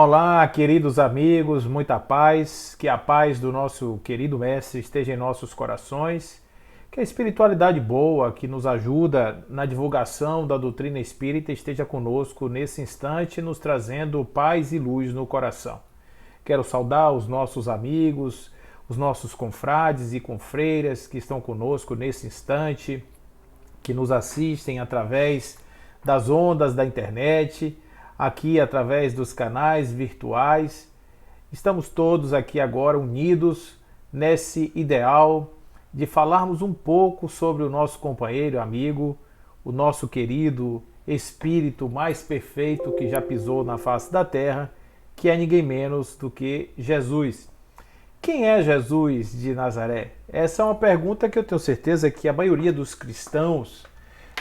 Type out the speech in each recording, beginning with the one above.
Olá, queridos amigos, muita paz, que a paz do nosso querido Mestre esteja em nossos corações, que a espiritualidade boa que nos ajuda na divulgação da doutrina espírita esteja conosco nesse instante, nos trazendo paz e luz no coração. Quero saudar os nossos amigos, os nossos confrades e confreiras que estão conosco nesse instante, que nos assistem através das ondas da internet, aqui através dos canais virtuais. Estamos todos aqui agora unidos nesse ideal de falarmos um pouco sobre o nosso companheiro, amigo, o nosso querido Espírito mais perfeito que já pisou na face da terra, que é ninguém menos do que Jesus. Quem é Jesus de Nazaré? Essa é uma pergunta que eu tenho certeza que a maioria dos cristãos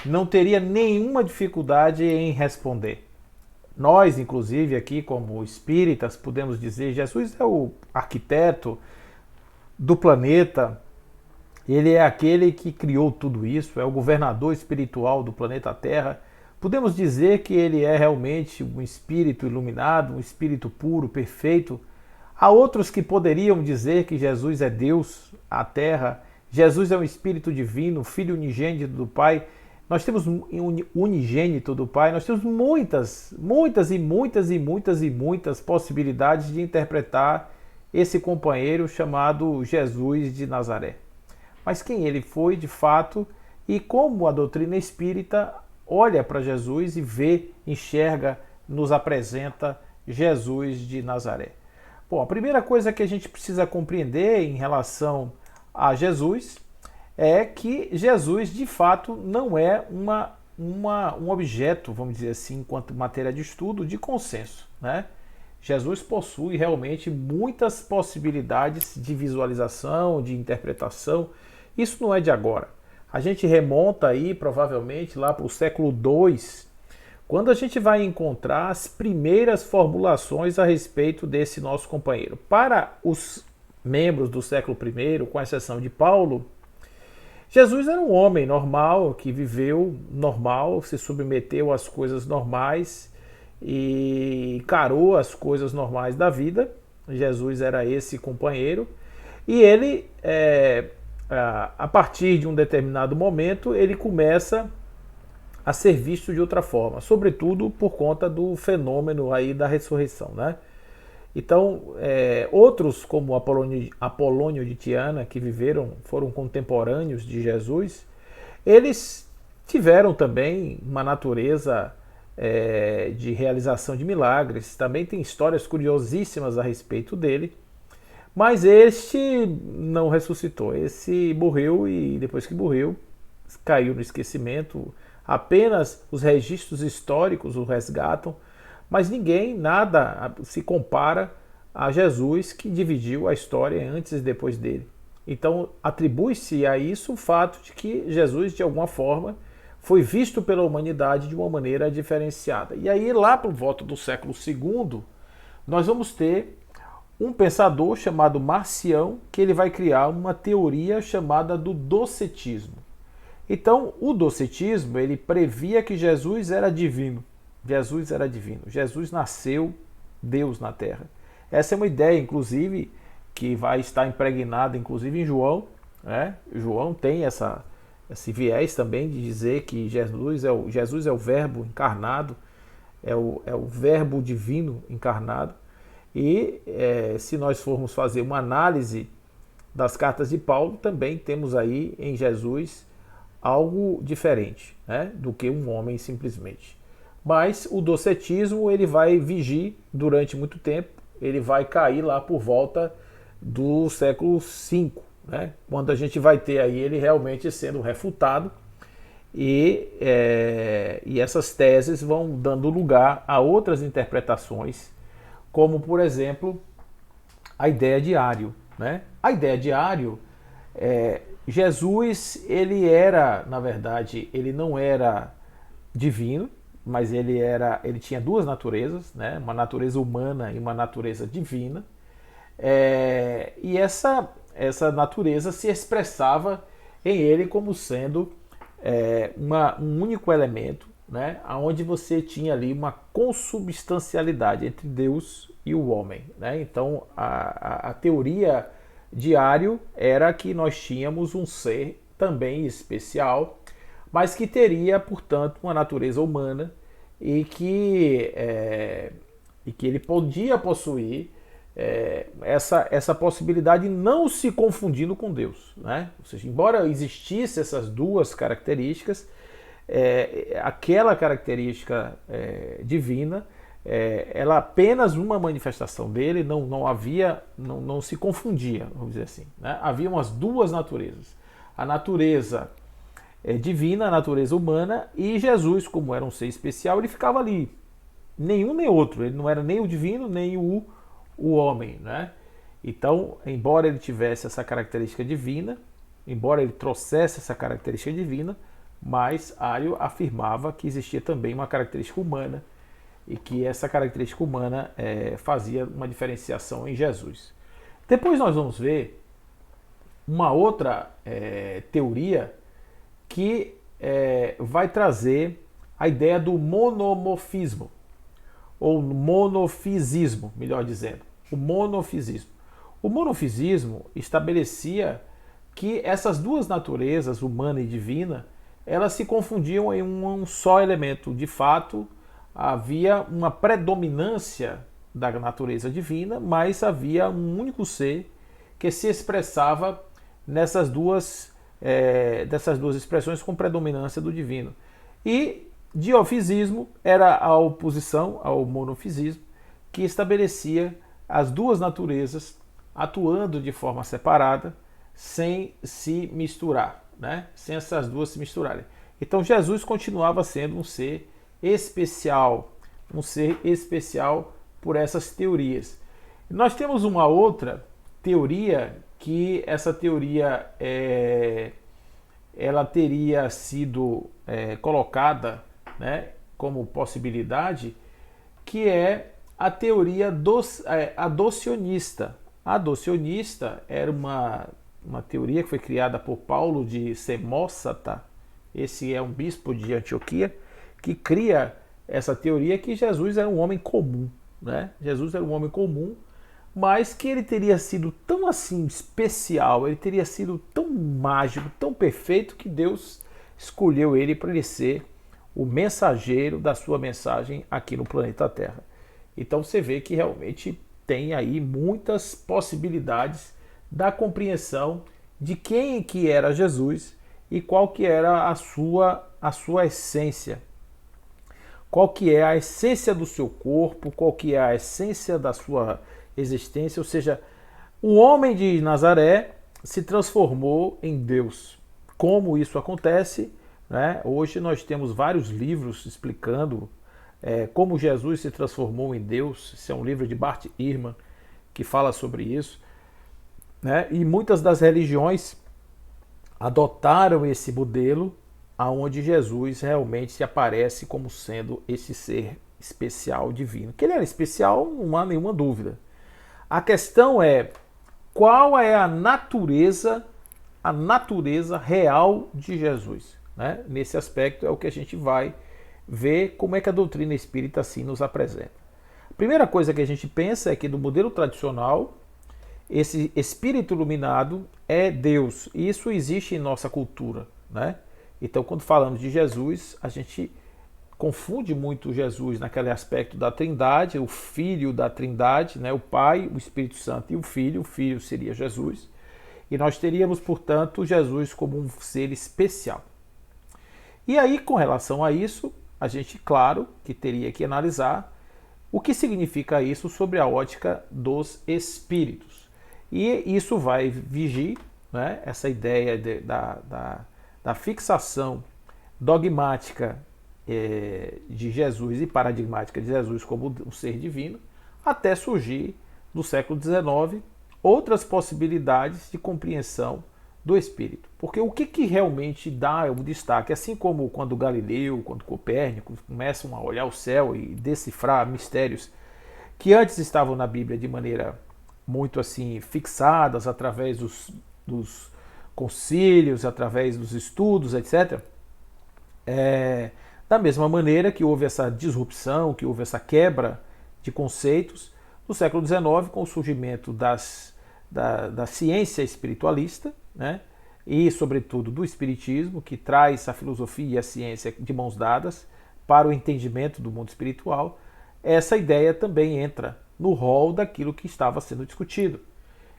não teria nenhuma dificuldade em responder. Nós, inclusive, aqui como espíritas, podemos dizer Jesus é o arquiteto do planeta, ele é aquele que criou tudo isso, é o governador espiritual do planeta Terra. Podemos dizer que ele é realmente um espírito iluminado, um espírito puro, perfeito. Há outros que poderiam dizer que Jesus é Deus, a Terra, Jesus é um espírito divino, filho unigênito do Pai. Nós temos unigênito do Pai, nós temos muitas possibilidades de interpretar esse companheiro chamado Jesus de Nazaré. Mas quem ele foi de fato e como a doutrina espírita olha para Jesus e vê, enxerga, nos apresenta Jesus de Nazaré. Bom, a primeira coisa que a gente precisa compreender em relação a Jesus é que Jesus, de fato, não é um objeto, vamos dizer assim, enquanto matéria de estudo, de consenso, né? Jesus possui realmente muitas possibilidades de visualização, de interpretação. Isso não é de agora. A gente remonta aí, provavelmente, lá para o século II, quando a gente vai encontrar as primeiras formulações a respeito desse nosso companheiro. Para os membros do século I, com exceção de Paulo, Jesus era um homem normal, que viveu normal, se submeteu às coisas normais e encarou as coisas normais da vida. Jesus era esse companheiro. E ele, a partir de um determinado momento, ele começa a ser visto de outra forma, sobretudo por conta do fenômeno aí da ressurreição, né? Então, outros como Apolônio de Tiana, que foram contemporâneos de Jesus, eles tiveram também uma natureza de realização de milagres. Também tem histórias curiosíssimas a respeito dele, mas este não ressuscitou. Esse morreu e depois que morreu, caiu no esquecimento. Apenas os registros históricos o resgatam, mas nada se compara a Jesus, que dividiu a história antes e depois dele. Então atribui-se a isso o fato de que Jesus, de alguma forma, foi visto pela humanidade de uma maneira diferenciada. E aí, lá por volta do século II, nós vamos ter um pensador chamado Marcião, que ele vai criar uma teoria chamada do docetismo. Então, o docetismo, ele previa que Jesus era divino. Jesus era divino. Jesus nasceu Deus na Terra. Essa é uma ideia, inclusive, que vai estar impregnada, inclusive, em João, né? João tem esse viés também de dizer que Jesus é o Verbo encarnado, é o Verbo divino encarnado. E se nós formos fazer uma análise das cartas de Paulo, também temos aí em Jesus algo diferente, né, do que um homem simplesmente. Mas o docetismo ele vai vigir durante muito tempo, ele vai cair lá por volta do século V, né, quando a gente vai ter aí ele realmente sendo refutado e essas teses vão dando lugar a outras interpretações, como por exemplo a ideia de Ário, né? A ideia de Ário Jesus, ele era, na verdade, ele não era divino, mas ele tinha duas naturezas, né? Uma natureza humana e uma natureza divina. E essa natureza se expressava em ele como sendo um único elemento, né, onde você tinha ali uma consubstancialidade entre Deus e o homem. Né? Então, a teoria de Ário era que nós tínhamos um ser também especial, mas que teria, portanto, uma natureza humana e que ele podia possuir essa possibilidade não se confundindo com Deus. Né? Ou seja, embora existissem essas duas características, aquela característica divina, ela apenas uma manifestação dele, não se confundia, vamos dizer assim. Né? Havia as duas naturezas. A natureza divina, a natureza humana, e Jesus, como era um ser especial, ele ficava ali. Nenhum nem outro. Ele não era nem o divino, nem o homem. Né? Então, embora ele tivesse essa característica divina, embora ele trouxesse essa característica divina, mas Ário afirmava que existia também uma característica humana e que essa característica humana fazia uma diferenciação em Jesus. Depois nós vamos ver uma outra teoria que vai trazer a ideia do monomorfismo, ou monofisismo, melhor dizendo. O monofisismo. O monofisismo estabelecia que essas duas naturezas, humana e divina, elas se confundiam em um só elemento. De fato, havia uma predominância da natureza divina, mas havia um único ser que se expressava dessas duas expressões com predominância do divino. E diofisismo era a oposição ao monofisismo, que estabelecia as duas naturezas atuando de forma separada, sem se misturar, né? Sem essas duas se misturarem. Então Jesus continuava sendo um ser especial por essas teorias. Nós temos uma outra teoria, que essa teoria ela teria sido colocada, né, como possibilidade, que é a teoria adocionista. A adocionista era uma teoria que foi criada por Paulo de Samosata. Esse é um bispo de Antioquia que cria essa teoria que Jesus era um homem comum, né? Jesus era um homem comum, mas que ele teria sido tão assim especial, ele teria sido tão mágico, tão perfeito, que Deus escolheu ele para ele ser o mensageiro da sua mensagem aqui no planeta Terra. Então você vê que realmente tem aí muitas possibilidades da compreensão de quem que era Jesus e qual que era a sua essência. Qual que é a essência do seu corpo, qual que é a essência da sua existência, ou seja, o homem de Nazaré se transformou em Deus. Como isso acontece, né? Hoje nós temos vários livros explicando como Jesus se transformou em Deus. Esse é um livro de Bart Ehrman que fala sobre isso. Né? E muitas das religiões adotaram esse modelo, aonde Jesus realmente se aparece como sendo esse ser especial divino. Que ele era especial, não há nenhuma dúvida. A questão é qual é a natureza real de Jesus. Né? Nesse aspecto é o que a gente vai ver como é que a doutrina espírita assim nos apresenta. A primeira coisa que a gente pensa é que do modelo tradicional, esse espírito iluminado é Deus. E isso existe em nossa cultura, né? Então, quando falamos de Jesus, a gente confunde muito Jesus naquele aspecto da Trindade, o Filho da Trindade, né? O Pai, o Espírito Santo e o Filho. O Filho seria Jesus. E nós teríamos, portanto, Jesus como um ser especial. E aí, com relação a isso, a gente, claro, que teria que analisar o que significa isso sobre a ótica dos espíritos. E isso vai vigir, né, essa ideia da fixação dogmática de Jesus e paradigmática de Jesus como um ser divino, até surgir, no século XIX, outras possibilidades de compreensão do espírito. Porque o que realmente dá o destaque, assim como quando Galileu, quando Copérnico começam a olhar o céu e decifrar mistérios que antes estavam na Bíblia de maneira muito assim fixadas através dos concílios, através dos estudos, etc. Da mesma maneira que houve essa disrupção, que houve essa quebra de conceitos no século XIX, com o surgimento da ciência espiritualista, né? E, sobretudo, do espiritismo, que traz a filosofia e a ciência de mãos dadas para o entendimento do mundo espiritual, essa ideia também entra no rol daquilo que estava sendo discutido.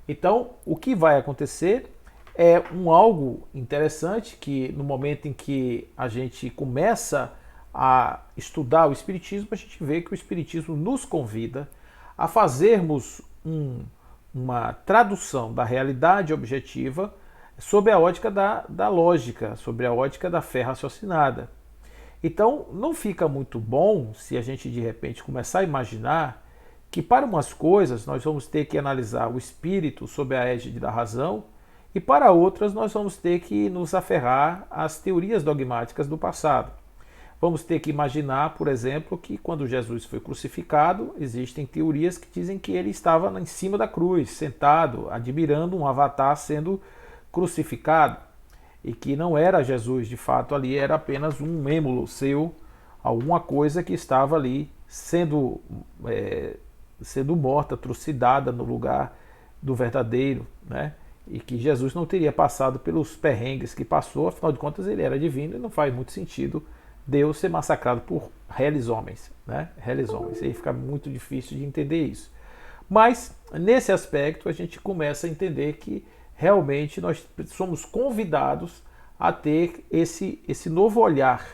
Então, o que vai acontecer é algo interessante que, no momento em que a gente começa a estudar o Espiritismo, a gente vê que o Espiritismo nos convida a fazermos uma tradução da realidade objetiva sob a ótica da lógica, sobre a ótica da fé raciocinada. Então, não fica muito bom se a gente, de repente, começar a imaginar que para umas coisas nós vamos ter que analisar o espírito sob a égide da razão e para outras nós vamos ter que nos aferrar às teorias dogmáticas do passado. Vamos ter que imaginar, por exemplo, que quando Jesus foi crucificado, existem teorias que dizem que ele estava em cima da cruz, sentado, admirando um avatar sendo crucificado, e que não era Jesus de fato ali, era apenas um êmulo seu, alguma coisa que estava ali sendo morta, trucidada no lugar do verdadeiro, né? E que Jesus não teria passado pelos perrengues que passou, afinal de contas ele era divino e não faz muito sentido Deus ser massacrado por réis homens, né? Réis homens. Aí fica muito difícil de entender isso. Mas, nesse aspecto, a gente começa a entender que realmente nós somos convidados a ter esse novo olhar.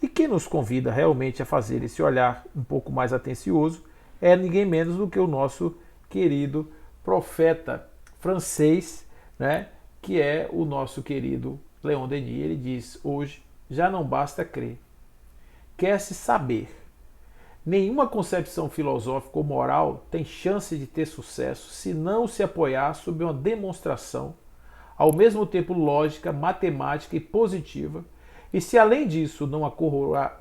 E quem nos convida realmente a fazer esse olhar um pouco mais atencioso é ninguém menos do que o nosso querido profeta francês, né? Que é o nosso querido Leon Denis. Ele diz: hoje já não basta crer, quer-se saber. Nenhuma concepção filosófica ou moral tem chance de ter sucesso se não se apoiar sob uma demonstração, ao mesmo tempo lógica, matemática e positiva, e se além disso não a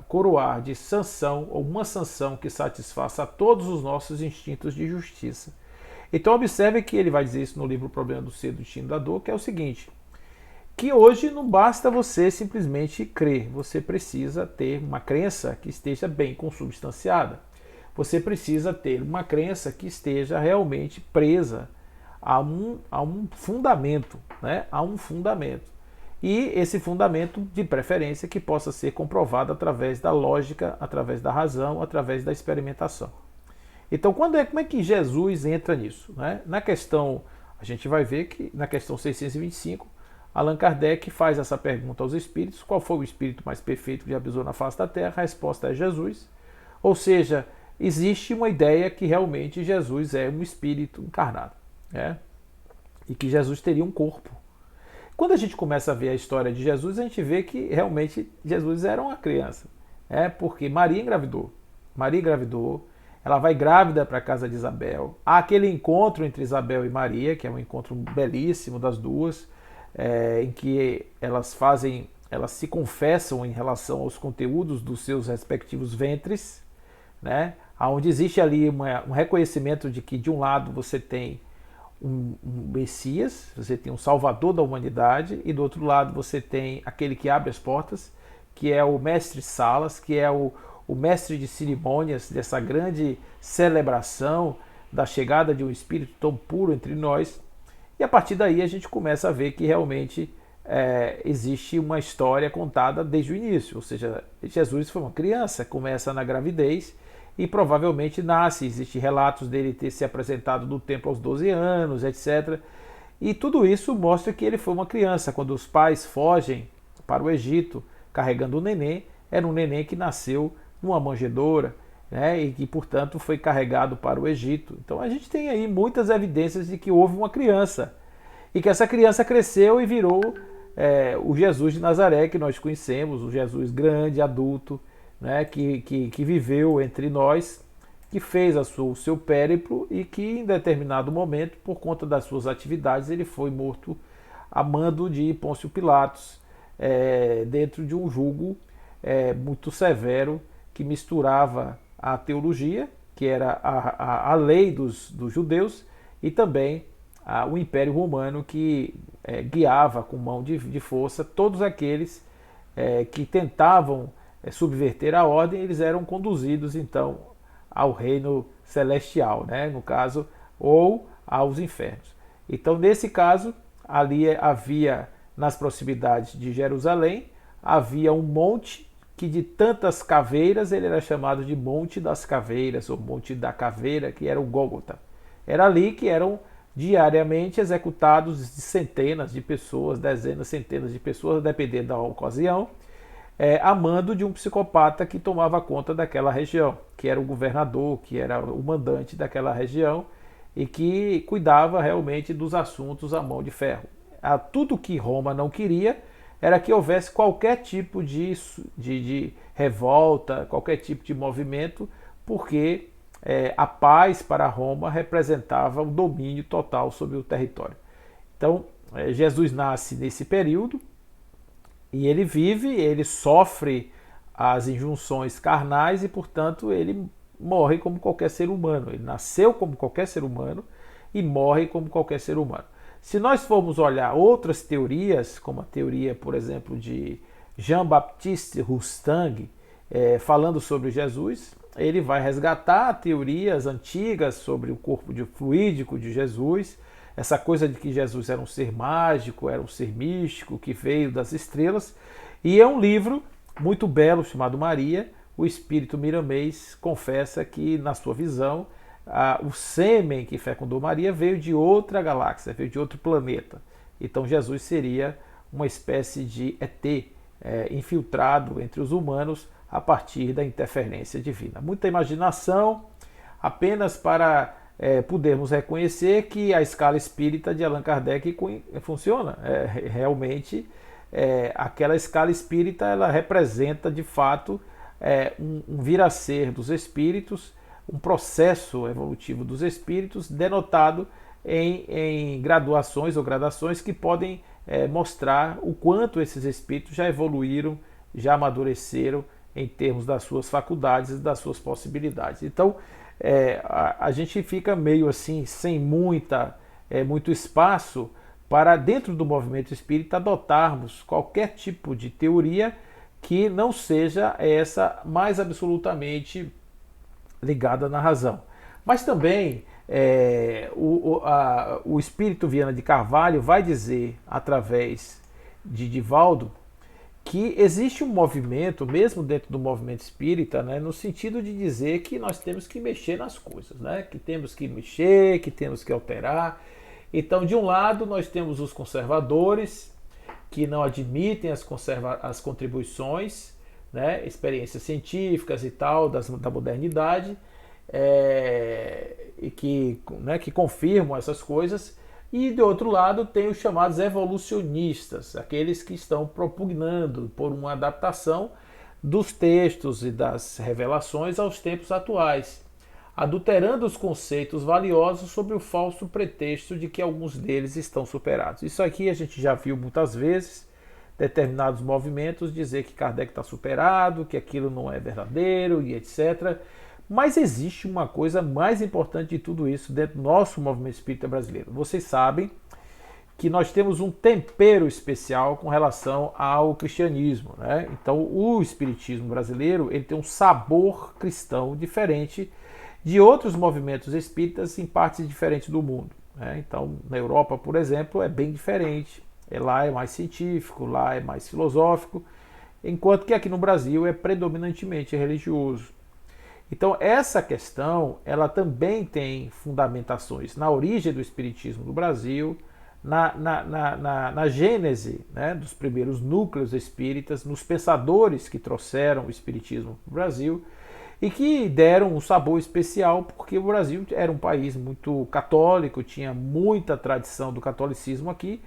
coroar de sanção ou uma sanção que satisfaça a todos os nossos instintos de justiça. Então observe que ele vai dizer isso no livro O Problema do Ser, do Destino da Dor, que é o seguinte: que hoje não basta você simplesmente crer, você precisa ter uma crença que esteja bem consubstanciada. Você precisa ter uma crença que esteja realmente presa a um fundamento, né? A um fundamento. E esse fundamento, de preferência, que possa ser comprovado através da lógica, através da razão, através da experimentação. Então, como é que Jesus entra nisso, né? Na questão, a gente vai ver que na questão 625, Allan Kardec faz essa pergunta aos espíritos: qual foi o espírito mais perfeito que já pisou na face da Terra? A resposta é Jesus. Ou seja, existe uma ideia que realmente Jesus é um espírito encarnado, né? E que Jesus teria um corpo. Quando a gente começa a ver a história de Jesus, a gente vê que realmente Jesus era uma criança, porque Maria engravidou. Maria engravidou, ela vai grávida para a casa de Isabel. Há aquele encontro entre Isabel e Maria, que é um encontro belíssimo das duas, em que elas se confessam em relação aos conteúdos dos seus respectivos ventres, né? Onde existe ali um reconhecimento de que de um lado você tem um Messias, você tem um Salvador da humanidade, e do outro lado você tem aquele que abre as portas, que é o mestre Salas, que é o mestre de cerimônias dessa grande celebração da chegada de um espírito tão puro entre nós. E a partir daí a gente começa a ver que realmente existe uma história contada desde o início, ou seja, Jesus foi uma criança, começa na gravidez e provavelmente nasce. Existem relatos dele ter se apresentado no templo aos 12 anos, etc. E tudo isso mostra que ele foi uma criança. Quando os pais fogem para o Egito carregando o neném, era um neném que nasceu numa manjedoura, né, e que, portanto, foi carregado para o Egito. Então a gente tem aí muitas evidências de que houve uma criança e que essa criança cresceu e virou o Jesus de Nazaré que nós conhecemos, o Jesus grande, adulto, né, que viveu entre nós, que fez o seu périplo e que em determinado momento, por conta das suas atividades, ele foi morto a mando de Pôncio Pilatos, dentro de um julgo muito severo que misturava a teologia, que era a lei dos judeus, e também o Império Romano, que guiava com mão de força todos aqueles que tentavam subverter a ordem, eles eram conduzidos então ao reino celestial, né? No caso, ou aos infernos. Então, nesse caso, ali havia, nas proximidades de Jerusalém, havia um monte que de tantas caveiras ele era chamado de Monte das Caveiras, ou Monte da Caveira, que era o Gólgota. Era ali que eram diariamente executados centenas de pessoas, dezenas, centenas de pessoas, dependendo da ocasião, a mando de um psicopata que tomava conta daquela região, que era o governador, que era o mandante daquela região e que cuidava realmente dos assuntos à mão de ferro. Tudo que Roma não queria era que houvesse qualquer tipo de revolta, qualquer tipo de movimento, porque a paz para Roma representava o domínio total sobre o território. Então, Jesus nasce nesse período e ele vive, ele sofre as injunções carnais e, portanto, ele morre como qualquer ser humano. Ele nasceu como qualquer ser humano e morre como qualquer ser humano. Se nós formos olhar outras teorias, como a teoria, por exemplo, de Jean-Baptiste Rustang, falando sobre Jesus, ele vai resgatar teorias antigas sobre o corpo fluídico de Jesus, essa coisa de que Jesus era um ser mágico, era um ser místico, que veio das estrelas. E é um livro muito belo chamado Maria. O espírito miramês confessa que, na sua visão, o sêmen que fecundou Maria veio de outra galáxia, veio de outro planeta. Então Jesus seria uma espécie de ET infiltrado entre os humanos a partir da interferência divina. Muita imaginação, apenas para podermos reconhecer que a escala espírita de Allan Kardec funciona. Realmente, aquela escala espírita ela representa, de fato, um vir a ser dos espíritos, um processo evolutivo dos espíritos, denotado em graduações ou gradações que podem mostrar o quanto esses espíritos já evoluíram, já amadureceram em termos das suas faculdades e das suas possibilidades. Então, a gente fica meio assim, sem muito espaço para, dentro do movimento espírita, adotarmos qualquer tipo de teoria que não seja essa mais absolutamente ligada na razão. Mas também o espírito Viana de Carvalho vai dizer, através de Divaldo, que existe um movimento, mesmo dentro do movimento espírita, né, no sentido de dizer que nós temos que mexer nas coisas, né, que temos que mexer, que temos que alterar. Então, de um lado, nós temos os conservadores, que não admitem as contribuições, né, experiências científicas e tal, da modernidade, e que confirmam essas coisas. E, de outro lado, tem os chamados evolucionistas, aqueles que estão propugnando por uma adaptação dos textos e das revelações aos tempos atuais, adulterando os conceitos valiosos sob o falso pretexto de que alguns deles estão superados. Isso aqui a gente já viu muitas vezes, determinados movimentos dizer que Kardec está superado, que aquilo não é verdadeiro e etc. Mas existe uma coisa mais importante de tudo isso dentro do nosso movimento espírita brasileiro. Vocês sabem que nós temos um tempero especial com relação ao cristianismo, né? Então, o espiritismo brasileiro ele tem um sabor cristão diferente de outros movimentos espíritas em partes diferentes do mundo, né? Então, na Europa, por exemplo, é bem diferente. Lá é mais científico, lá é mais filosófico, enquanto que aqui no Brasil é predominantemente religioso. Então, essa questão ela também tem fundamentações na origem do espiritismo no Brasil, na gênese, né, dos primeiros núcleos espíritas, nos pensadores que trouxeram o espiritismo para o Brasil e que deram um sabor especial, porque o Brasil era um país muito católico, tinha muita tradição do catolicismo aqui,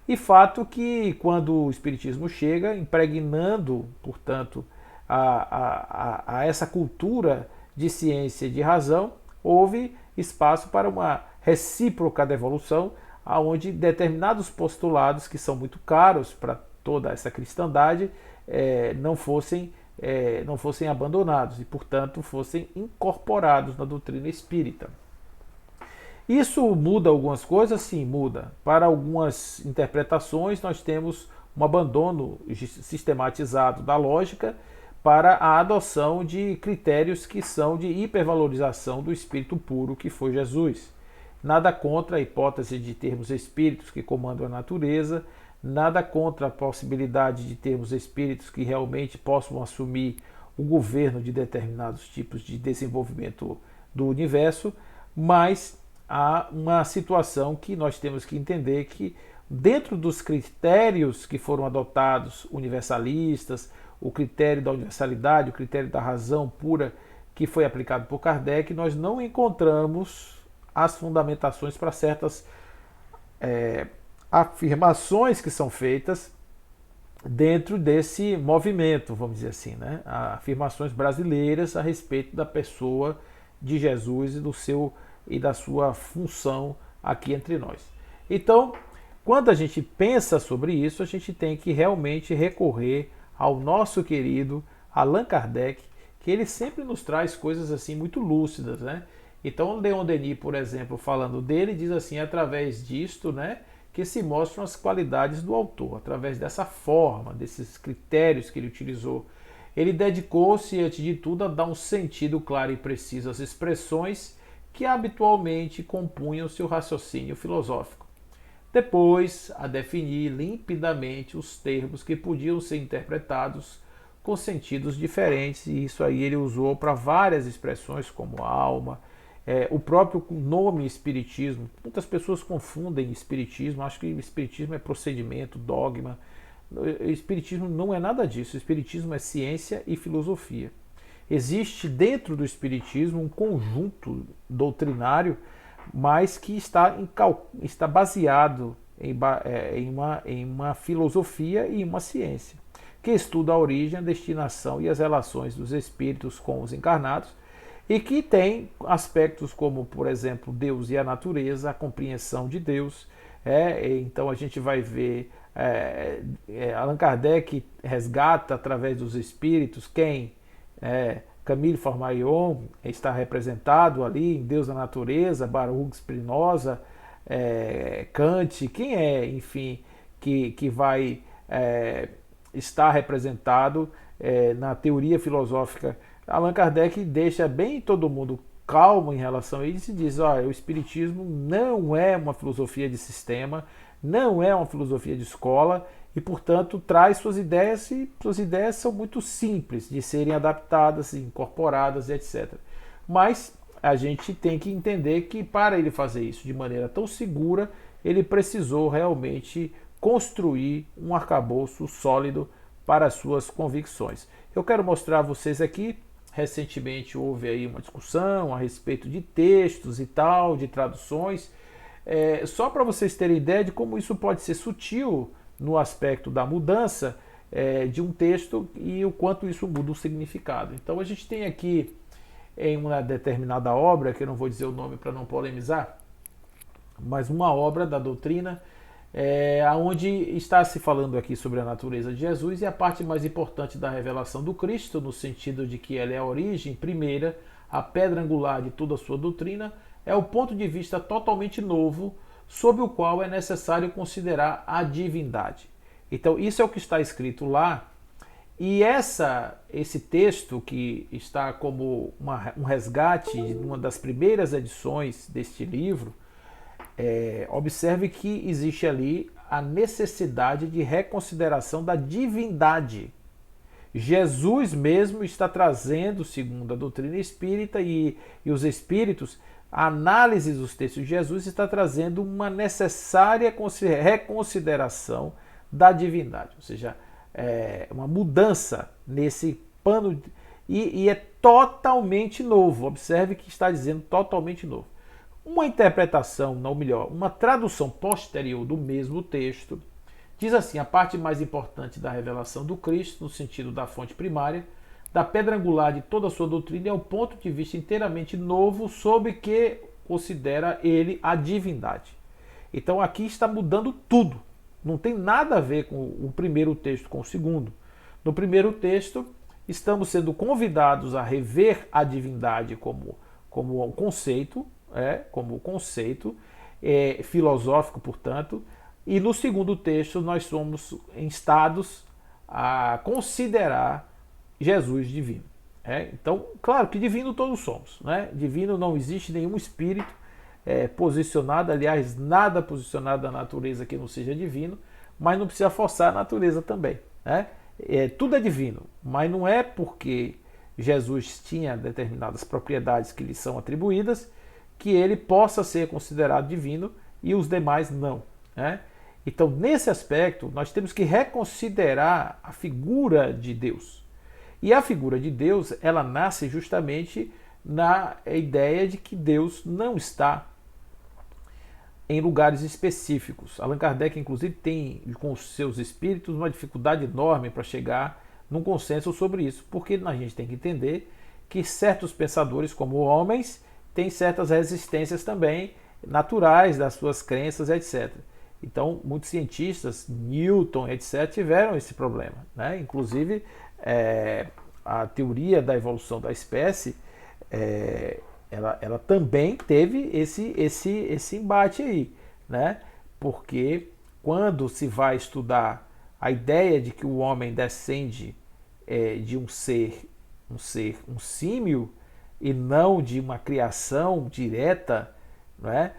e fato que quando o espiritismo chega, impregnando, portanto, a essa cultura de ciência e de razão, houve espaço para uma recíproca devolução, onde determinados postulados que são muito caros para toda essa cristandade não fossem abandonados e, portanto, fossem incorporados na doutrina espírita. Isso muda algumas coisas? Sim, muda. Para algumas interpretações, nós temos um abandono sistematizado da lógica, para a adoção de critérios que são de hipervalorização do espírito puro que foi Jesus. Nada contra a hipótese de termos espíritos que comandam a natureza, nada contra a possibilidade de termos espíritos que realmente possam assumir o governo de determinados tipos de desenvolvimento do universo, mas há uma situação que nós temos que entender que dentro dos critérios que foram adotados, universalistas, o critério da universalidade, o critério da razão pura que foi aplicado por Kardec, nós não encontramos as fundamentações para certas afirmações que são feitas dentro desse movimento, vamos dizer assim, né? Afirmações brasileiras a respeito da pessoa de Jesus e da sua função aqui entre nós. Então, quando a gente pensa sobre isso, a gente tem que realmente recorrer ao nosso querido Allan Kardec, que ele sempre nos traz coisas assim muito lúcidas, né? Então, Leon Denis, por exemplo, falando dele, diz assim, através disto, né, que se mostram as qualidades do autor, através dessa forma, desses critérios que ele utilizou. Ele dedicou-se, antes de tudo, a dar um sentido claro e preciso às expressões que habitualmente compunham seu raciocínio filosófico. Depois, a definir limpidamente os termos que podiam ser interpretados com sentidos diferentes, e isso aí ele usou para várias expressões, como alma, o próprio nome espiritismo. Muitas pessoas confundem espiritismo, acham que espiritismo é procedimento, dogma. O espiritismo não é nada disso. O espiritismo é ciência e filosofia. Existe dentro do espiritismo um conjunto doutrinário, mas que está baseado em uma filosofia e uma ciência, que estuda a origem, a destinação e as relações dos espíritos com os encarnados, e que tem aspectos como, por exemplo, Deus e a natureza, a compreensão de Deus. Então a gente vai ver Allan Kardec resgata através dos espíritos quem? Camille Flammarion está representado ali em Deus da natureza, Baruch Spinoza, Kant, quem é, enfim, que vai estar representado na teoria filosófica. Allan Kardec deixa bem todo mundo calmo em relação a isso e diz, olha, o espiritismo não é uma filosofia de sistema, não é uma filosofia de escola e, portanto, traz suas ideias, e suas ideias são muito simples de serem adaptadas, incorporadas, etc. Mas a gente tem que entender que para ele fazer isso de maneira tão segura, ele precisou realmente construir um arcabouço sólido para as suas convicções. Eu quero mostrar a vocês aqui. Recentemente houve aí uma discussão a respeito de textos e tal, de traduções, só para vocês terem ideia de como isso pode ser sutil no aspecto da mudança de um texto e o quanto isso muda o significado. Então a gente tem aqui em uma determinada obra, que eu não vou dizer o nome para não polemizar, mas uma obra da doutrina, onde está se falando aqui sobre a natureza de Jesus e a parte mais importante da revelação do Cristo, no sentido de que ela é a origem primeira, a pedra angular de toda a sua doutrina, é o ponto de vista totalmente novo sob o qual é necessário considerar a divindade. Então isso é o que está escrito lá, e esse texto, que está como um resgate de uma das primeiras edições deste livro, observe que existe ali a necessidade de reconsideração da divindade. Jesus mesmo está trazendo, segundo a doutrina espírita e os espíritos, a análise dos textos de Jesus está trazendo uma necessária reconsideração da divindade, ou seja, uma mudança nesse pano, e é totalmente novo. Observe que está dizendo totalmente novo. Uma interpretação, não melhor, uma tradução posterior do mesmo texto diz assim: a parte mais importante da revelação do Cristo, no sentido da fonte primária, da pedra angular de toda a sua doutrina, é um ponto de vista inteiramente novo sobre que considera ele a divindade. Então aqui está mudando tudo. Não tem nada a ver com o primeiro texto com o segundo. No primeiro texto, estamos sendo convidados a rever a divindade como um conceito, filosófico, portanto, e no segundo texto nós somos instados a considerar Jesus divino. Então, claro que divino todos somos. Né? Divino não existe nenhum espírito posicionado, aliás, nada posicionado da natureza que não seja divino, mas não precisa forçar a natureza também. Né? Tudo é divino, mas não é porque Jesus tinha determinadas propriedades que lhe são atribuídas que ele possa ser considerado divino e os demais não. Né? Então, nesse aspecto, nós temos que reconsiderar a figura de Deus. E a figura de Deus, ela nasce justamente na ideia de que Deus não está em lugares específicos. Allan Kardec, inclusive, tem com os seus espíritos uma dificuldade enorme para chegar num consenso sobre isso, porque a gente tem que entender que certos pensadores, como homens, têm certas resistências também naturais das suas crenças, etc. Então, muitos cientistas, Newton, etc., tiveram esse problema. Né? Inclusive, a teoria da evolução da espécie, ela também teve esse embate aí. Né? Porque quando se vai estudar a ideia de que o homem descende de um símio, e não de uma criação direta, né,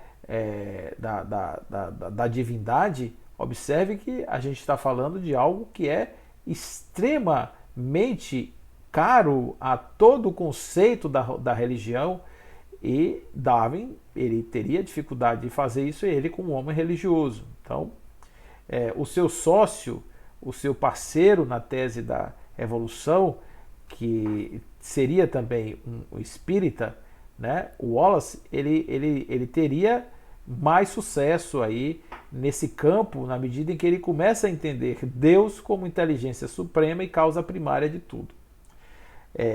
da divindade, observe que a gente está falando de algo que é extremamente caro a todo o conceito da religião, e Darwin ele teria dificuldade de fazer isso, ele como um homem religioso. Então, o seu sócio, o seu parceiro na tese da evolução, que seria também um espírita, né? O Wallace, ele teria mais sucesso aí nesse campo, na medida em que ele começa a entender Deus como inteligência suprema e causa primária de tudo.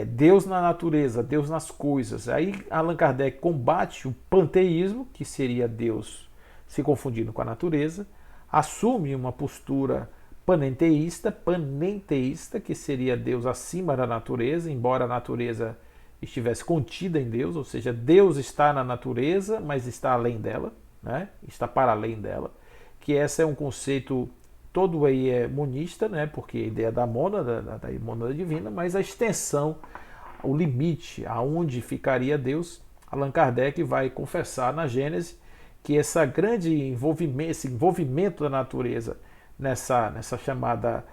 Deus na natureza, Deus nas coisas. Aí Allan Kardec combate o panteísmo, que seria Deus se confundindo com a natureza, assume uma postura panenteísta, que seria Deus acima da natureza, embora a natureza estivesse contida em Deus, ou seja, Deus está na natureza, mas está além dela, né? Está para além dela, que esse é um conceito todo aí monista, né? Porque a ideia da mônada, da mônada divina, mas a extensão, o limite, aonde ficaria Deus, Allan Kardec vai confessar na Gênese que esse envolvimento da natureza nessa chamada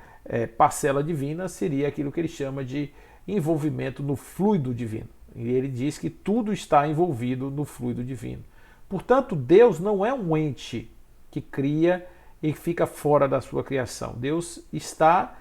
parcela divina seria aquilo que ele chama de envolvimento no fluido divino. E ele diz que tudo está envolvido no fluido divino. Portanto, Deus não é um ente que cria e fica fora da sua criação. Deus está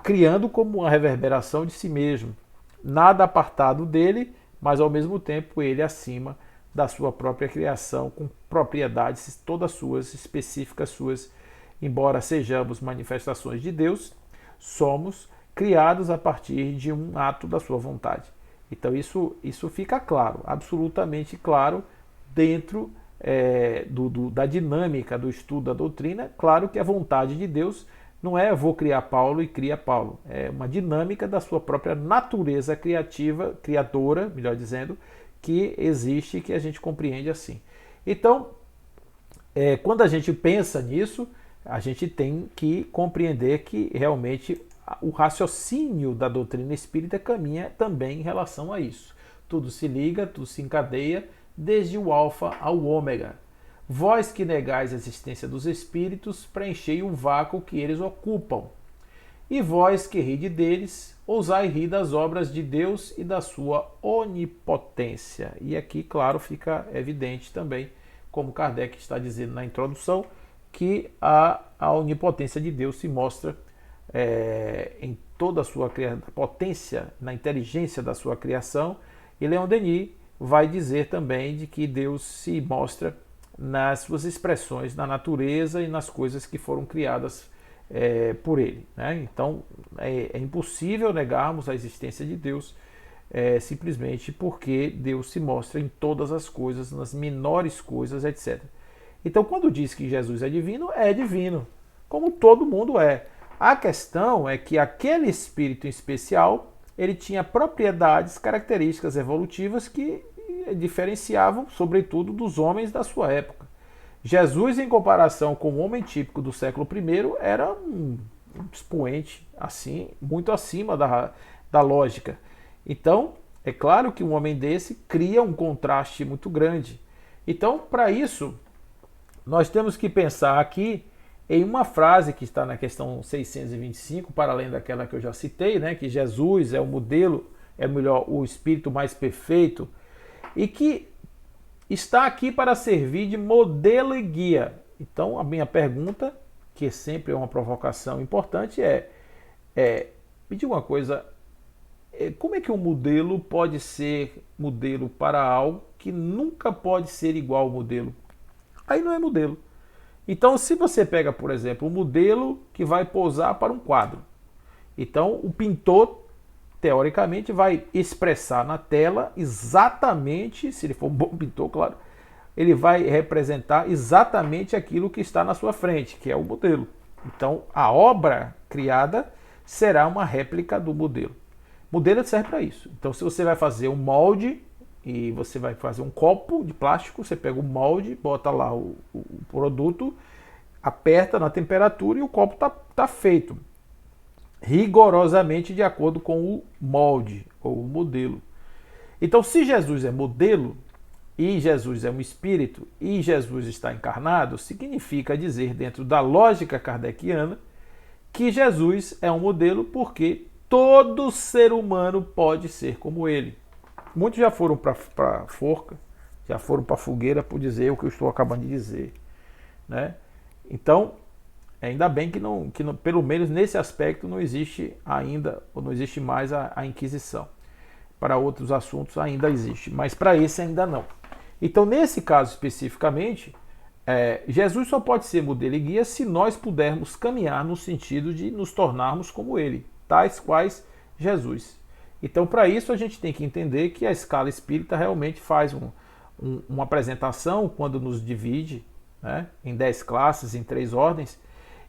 criando como uma reverberação de si mesmo. Nada apartado dele, mas ao mesmo tempo ele acima da sua própria criação, com propriedades todas suas, específicas suas. Embora sejamos manifestações de Deus, somos criados a partir de um ato da sua vontade. Então isso fica claro, absolutamente claro, dentro da dinâmica do estudo da doutrina. Claro que a vontade de Deus não é vou criar Paulo e cria Paulo. É uma dinâmica da sua própria natureza criativa, criadora, melhor dizendo, que existe e que a gente compreende assim. Então, quando a gente pensa nisso, a gente tem que compreender que realmente o raciocínio da doutrina espírita caminha também em relação a isso. Tudo se liga, tudo se encadeia, desde o alfa ao ômega. Vós que negais a existência dos espíritos, preenchei o vácuo que eles ocupam. E vós que ride deles, ousai rir das obras de Deus e da sua onipotência. E aqui, claro, fica evidente também, como Kardec está dizendo na introdução, que a onipotência de Deus se mostra em toda a sua potência, na inteligência da sua criação. E Leon Denis vai dizer também de que Deus se mostra nas suas expressões na natureza e nas coisas que foram criadas por ele. Né? Então é impossível negarmos a existência de Deus simplesmente porque Deus se mostra em todas as coisas, nas menores coisas, etc. Então, quando diz que Jesus é divino, como todo mundo é. A questão é que aquele espírito em especial, ele tinha propriedades, características evolutivas que diferenciavam, sobretudo, dos homens da sua época. Jesus, em comparação com o homem típico do século I, era um expoente assim, muito acima da lógica. Então, é claro que um homem desse cria um contraste muito grande. Então, para isso, nós temos que pensar aqui em uma frase que está na questão 625, para além daquela que eu já citei, né, que Jesus é o modelo, é melhor, o espírito mais perfeito, e que está aqui para servir de modelo e guia. Então, a minha pergunta, que sempre é uma provocação importante, me diga uma coisa, como é que um modelo pode ser modelo para algo que nunca pode ser igual ao modelo? Aí não é modelo. Então, se você pega, por exemplo, um modelo que vai posar para um quadro, então o pintor, teoricamente, vai expressar na tela exatamente, se ele for um bom pintor, claro, ele vai representar exatamente aquilo que está na sua frente, que é o modelo. Então, a obra criada será uma réplica do modelo. Modelo serve para isso. Então, se você vai fazer um molde e você vai fazer um copo de plástico, você pega o molde, bota lá o produto, aperta na temperatura e o copo tá feito rigorosamente de acordo com o molde ou o modelo. Então, se Jesus é modelo e Jesus é um espírito e Jesus está encarnado, significa dizer, dentro da lógica kardeciana, que Jesus é um modelo porque todo ser humano pode ser como ele. Muitos já foram para a forca, já foram para a fogueira por dizer o que eu estou acabando de dizer, né? Então, ainda bem que não, pelo menos nesse aspecto não existe ainda, ou não existe mais a Inquisição. Para outros assuntos ainda existe, mas para esse ainda não. Então, nesse caso especificamente, Jesus só pode ser modelo e guia se nós pudermos caminhar no sentido de nos tornarmos como ele, tais quais Jesus. Então, para isso, a gente tem que entender que a escala espírita realmente faz uma apresentação quando nos divide, né, em 10 classes, em 3 ordens,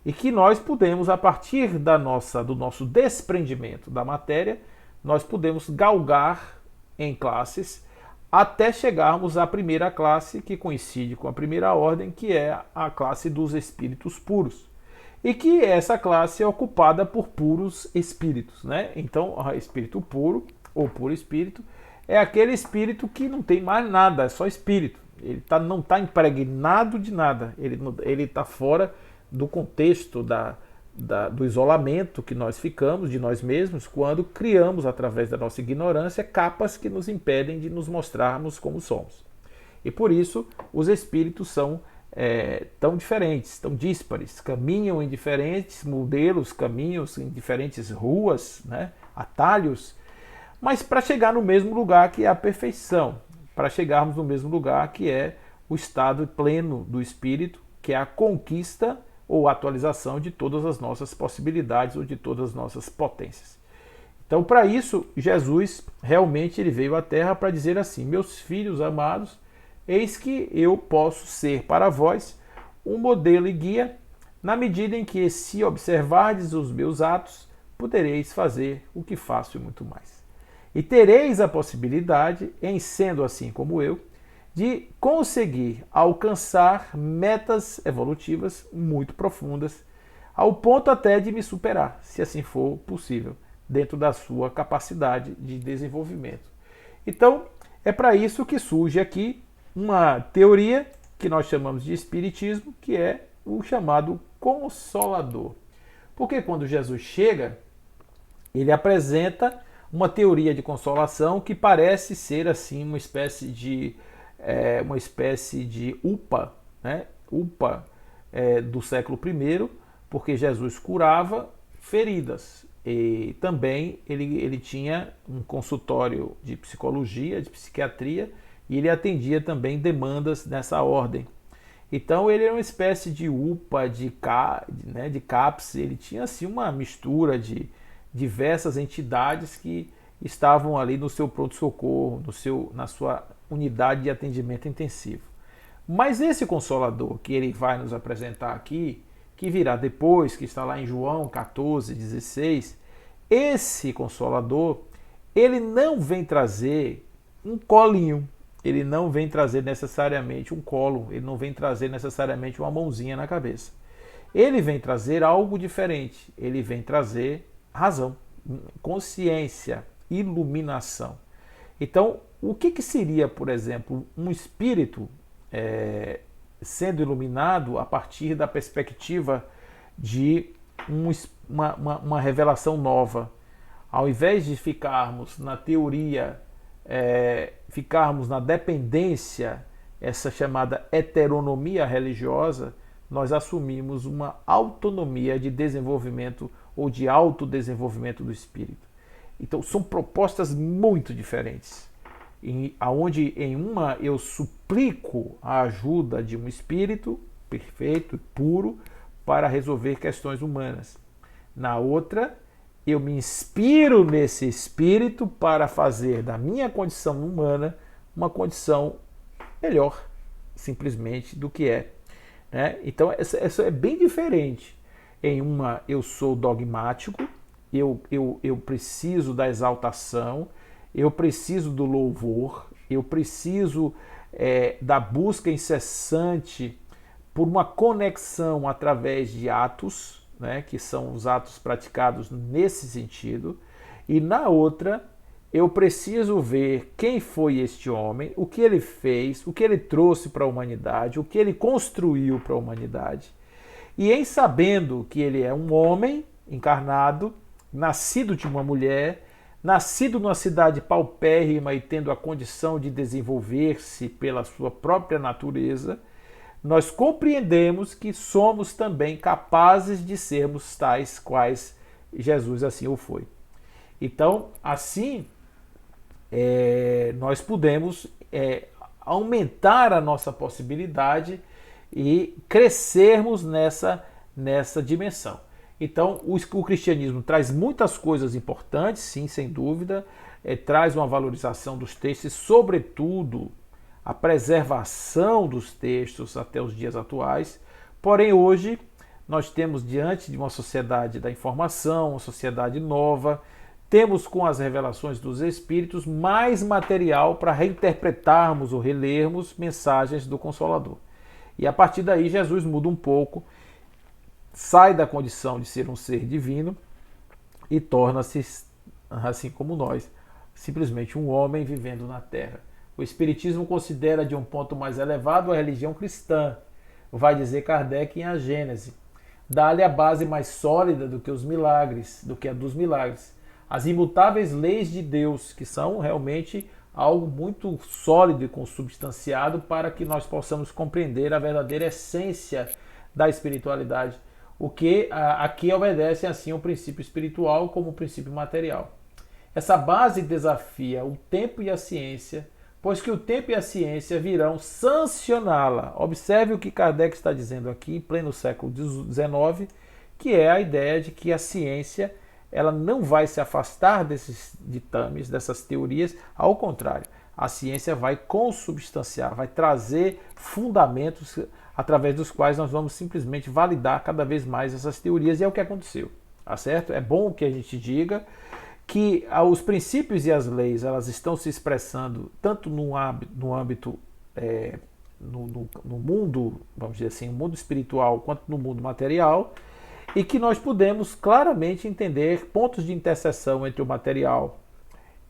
e que nós podemos, a partir do nosso desprendimento da matéria, nós podemos galgar em classes até chegarmos à primeira classe, que coincide com a primeira ordem, que é a classe dos espíritos puros. E que essa classe é ocupada por puros espíritos, né? Então, o espírito puro, ou puro espírito, é aquele espírito que não tem mais nada, é só espírito. Ele não está impregnado de nada, ele está fora do contexto do isolamento que nós ficamos de nós mesmos quando criamos, através da nossa ignorância, capas que nos impedem de nos mostrarmos como somos. E por isso, os espíritos são tão diferentes, tão díspares, caminham em diferentes modelos, caminhos em diferentes ruas, né, atalhos, mas para chegar no mesmo lugar que é a perfeição, para chegarmos no mesmo lugar que é o estado pleno do espírito, que é a conquista ou atualização de todas as nossas possibilidades ou de todas as nossas potências. Então, para isso, Jesus realmente ele veio à Terra para dizer assim: meus filhos amados, eis que eu posso ser para vós um modelo e guia, na medida em que, se observardes os meus atos, podereis fazer o que faço e muito mais. E tereis a possibilidade, em sendo assim como eu, de conseguir alcançar metas evolutivas muito profundas, ao ponto até de me superar, se assim for possível, dentro da sua capacidade de desenvolvimento. Então, é para isso que surge aqui uma teoria que nós chamamos de espiritismo, que é o chamado Consolador. Porque quando Jesus chega, ele apresenta uma teoria de consolação que parece ser assim uma espécie de UPA, né? UPA do século I, porque Jesus curava feridas. E também ele tinha um consultório de psicologia, de psiquiatria, e ele atendia também demandas nessa ordem. Então ele era uma espécie de UPA, de CAPS, ele tinha assim uma mistura de diversas entidades que estavam ali no seu pronto-socorro, na sua unidade de atendimento intensivo. Mas esse Consolador que ele vai nos apresentar aqui, que virá depois, que está lá em João 14, 16, esse Consolador, ele não vem trazer um colinho, ele não vem trazer necessariamente um colo, ele não vem trazer necessariamente uma mãozinha na cabeça. Ele vem trazer algo diferente, ele vem trazer razão, consciência, iluminação. Então, o que seria, por exemplo, um espírito sendo iluminado a partir da perspectiva de uma revelação nova? Ao invés de ficarmos na teoria, ficarmos na dependência, essa chamada heteronomia religiosa, nós assumimos uma autonomia de desenvolvimento ou de autodesenvolvimento do espírito. Então são propostas muito diferentes, aonde em uma eu suplico a ajuda de um espírito perfeito e puro para resolver questões humanas. Na outra, eu me inspiro nesse espírito para fazer da minha condição humana uma condição melhor, simplesmente, do que é. Né? Então, essa é bem diferente. Em uma, eu sou dogmático, eu preciso da exaltação, eu preciso do louvor, eu preciso da busca incessante por uma conexão através de atos, né, que são os atos praticados nesse sentido. E na outra, eu preciso ver quem foi este homem, o que ele fez, o que ele trouxe para a humanidade, o que ele construiu para a humanidade. E em sabendo que ele é um homem encarnado, nascido de uma mulher, nascido numa cidade paupérrima e tendo a condição de desenvolver-se pela sua própria natureza, nós compreendemos que somos também capazes de sermos tais quais Jesus assim o foi. Então, assim, nós podemos aumentar a nossa possibilidade e crescermos nessa dimensão. Então, o cristianismo traz muitas coisas importantes, sim, sem dúvida, traz uma valorização dos textos, sobretudo a preservação dos textos até os dias atuais. Porém, hoje, nós temos diante de uma sociedade da informação, uma sociedade nova, temos com as revelações dos Espíritos mais material para reinterpretarmos ou relermos mensagens do Consolador. E a partir daí Jesus muda um pouco, sai da condição de ser um ser divino e torna-se, assim como nós, simplesmente um homem vivendo na Terra. O Espiritismo considera de um ponto mais elevado a religião cristã, vai dizer Kardec em A Gênese. Dá-lhe a base mais sólida do que os milagres, do que a dos milagres. As imutáveis leis de Deus, que são realmente algo muito sólido e consubstanciado para que nós possamos compreender a verdadeira essência da espiritualidade, o que aqui obedece assim ao princípio espiritual como o princípio material. Essa base desafia o tempo e a ciência, pois que o tempo e a ciência virão sancioná-la. Observe o que Kardec está dizendo aqui, em pleno século XIX, que é a ideia de que a ciência ela não vai se afastar desses ditames, dessas teorias, ao contrário, a ciência vai consubstanciar, vai trazer fundamentos através dos quais nós vamos simplesmente validar cada vez mais essas teorias, e é o que aconteceu, tá certo? É bom que a gente diga que os princípios e as leis elas estão se expressando tanto no âmbito no mundo, vamos dizer assim, no mundo espiritual, quanto no mundo material, e que nós podemos claramente entender pontos de interseção entre o material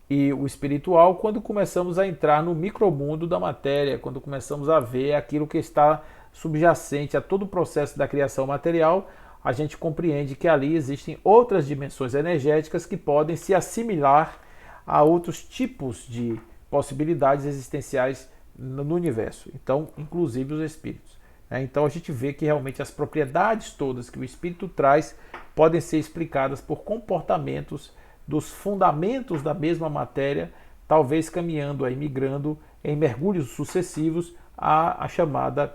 e o espiritual quando começamos a entrar no micromundo da matéria, quando começamos a ver aquilo que está subjacente a todo o processo da criação material. A gente compreende que ali existem outras dimensões energéticas que podem se assimilar a outros tipos de possibilidades existenciais no universo, então, inclusive os espíritos. Então a gente vê que realmente as propriedades todas que o espírito traz podem ser explicadas por comportamentos dos fundamentos da mesma matéria, talvez caminhando aí, migrando em mergulhos sucessivos à chamada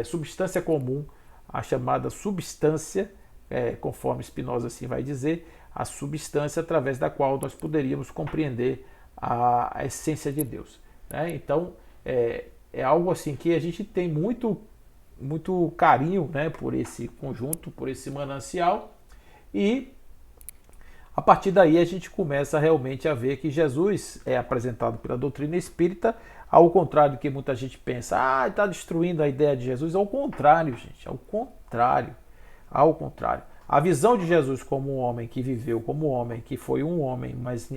substância comum, a chamada substância, conforme Spinoza assim vai dizer, a substância através da qual nós poderíamos compreender a essência de Deus. Então é algo assim que a gente tem muito carinho, por esse conjunto, por esse manancial, e a partir daí a gente começa realmente a ver que Jesus é apresentado pela doutrina espírita, ao contrário do que muita gente pensa, está destruindo a ideia de Jesus. Ao contrário, gente, ao contrário. A visão de Jesus como um homem que viveu, como um homem que foi um homem, mas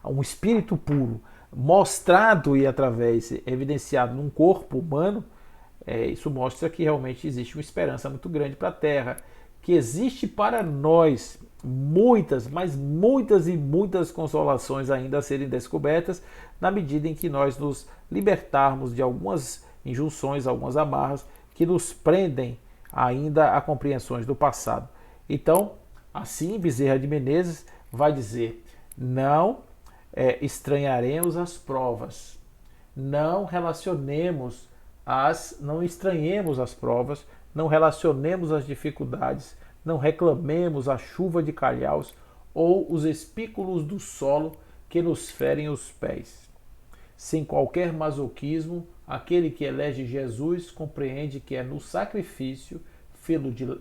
um espírito puro, mostrado e através, evidenciado num corpo humano, isso mostra que realmente existe uma esperança muito grande para a Terra, que existe para nós muitas, mas muitas e muitas consolações ainda a serem descobertas, na medida em que nós nos libertarmos de algumas injunções, algumas amarras que nos prendem ainda a compreensões do passado. Então, assim, Bezerra de Menezes vai dizer: não estranharemos as provas, não não estranhemos as provas, não relacionemos as dificuldades, não reclamemos a chuva de calhaus ou os espículos do solo que nos ferem os pés. Sem qualquer masoquismo, aquele que elege Jesus compreende que é no sacrifício,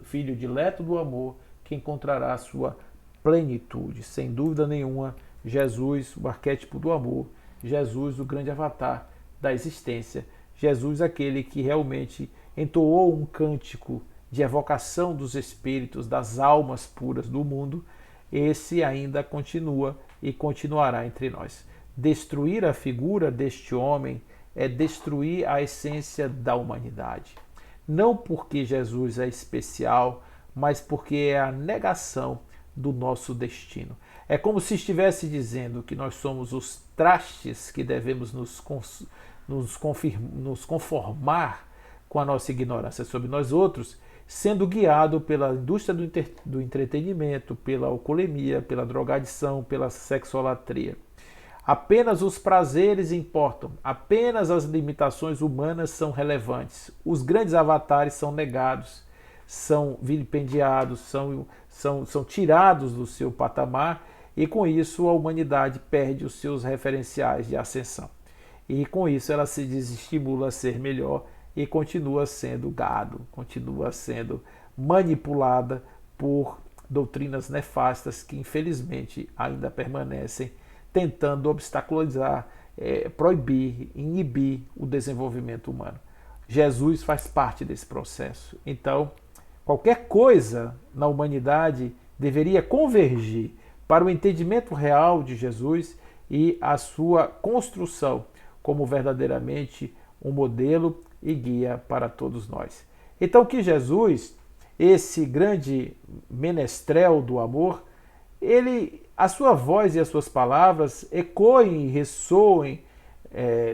filho dileto do amor, que encontrará a sua plenitude. Sem dúvida nenhuma, Jesus, o arquétipo do amor, Jesus, o grande avatar da existência, Jesus, aquele que realmente entoou um cântico de evocação dos espíritos, das almas puras do mundo, esse ainda continua e continuará entre nós. Destruir a figura deste homem é destruir a essência da humanidade. Não porque Jesus é especial, mas porque é a negação do nosso destino. É como se estivesse dizendo que nós somos os trastes que devemos nos conformar com a nossa ignorância sobre nós outros, sendo guiado pela indústria do entretenimento, pela alcoolemia, pela drogadição, pela sexolatria. Apenas os prazeres importam, apenas as limitações humanas são relevantes. Os grandes avatares são negados, são vilipendiados, são tirados do seu patamar, e com isso a humanidade perde os seus referenciais de ascensão. E com isso ela se desestimula a ser melhor e continua sendo gado, continua sendo manipulada por doutrinas nefastas que infelizmente ainda permanecem, tentando obstaculizar, proibir, inibir o desenvolvimento humano. Jesus faz parte desse processo. Então, qualquer coisa na humanidade deveria convergir para o entendimento real de Jesus e a sua construção como verdadeiramente um modelo e guia para todos nós. Então, que Jesus, esse grande menestrel do amor, a sua voz e as suas palavras ecoem e ressoem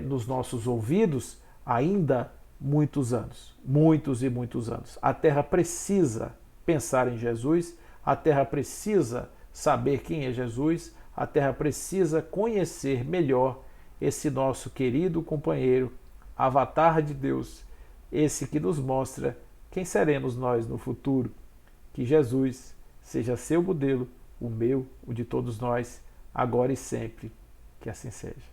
nos nossos ouvidos ainda muitos anos, muitos e muitos anos. A Terra precisa pensar em Jesus, a Terra precisa saber quem é Jesus, a Terra precisa conhecer melhor esse nosso querido companheiro, avatar de Deus, esse que nos mostra quem seremos nós no futuro. Que Jesus seja seu modelo, o meu, o de todos nós, agora e sempre. Que assim seja.